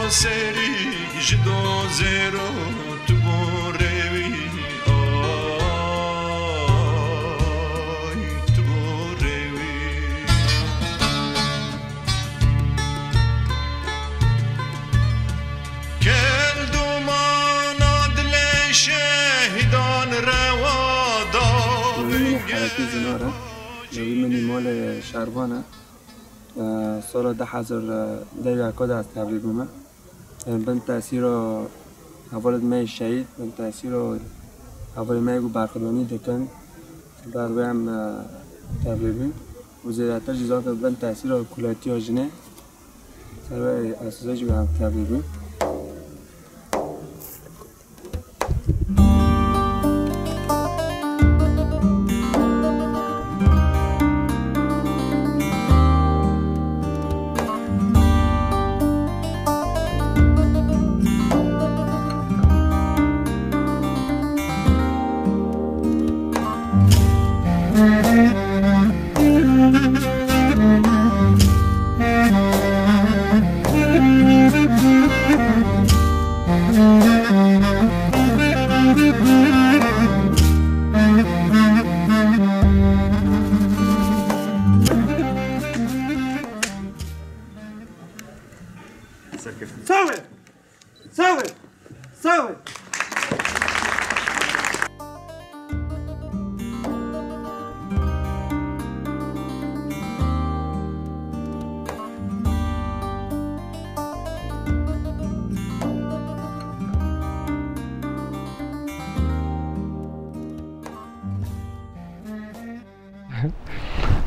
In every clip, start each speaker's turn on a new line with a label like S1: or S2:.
S1: سری جدو زیرو تو بوروی آی تو بوروی کل دومان دل شهیدان روا داوی
S2: حرکت زناره نوی منی مال شهروانه سال 2011 از تبریک بومه بن تأثیر حوالت می شهید بن تأثیر حوالت می گو برخدانی دکن بر ویم تبریک بیم و زیادتر جزا که بن تأثیر کلاتی ها جنه سر وی اساسه جو هم تبریک بیم
S3: سوي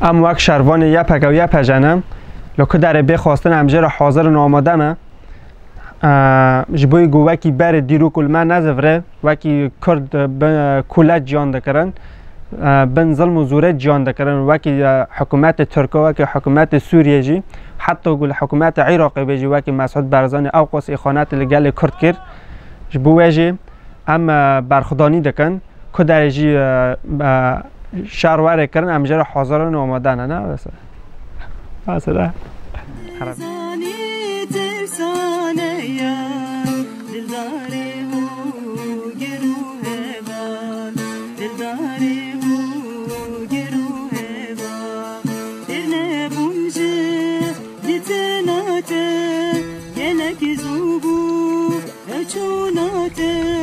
S4: ام وقت شروان یا پک و یا پجنم لکه در بخواستن امجر حاضر و آماده ما جبوی گو وکی بر دیرو کل من نزفره وکی کرد کولت جان دکرن بن ظلم و زورت جان دکرن وکی حکومت ترکیه وکی حکومت سوریه جی حتی گل حکومت عراقی بجی وکی مسعود برزانی اوقاس اخوانات لگل کرد کرد جبوی جی ام برخدانی دکن که در جی شهروار کردن امجر حاضران و آماده نه مثلا
S5: Yine ki zubu, çunate.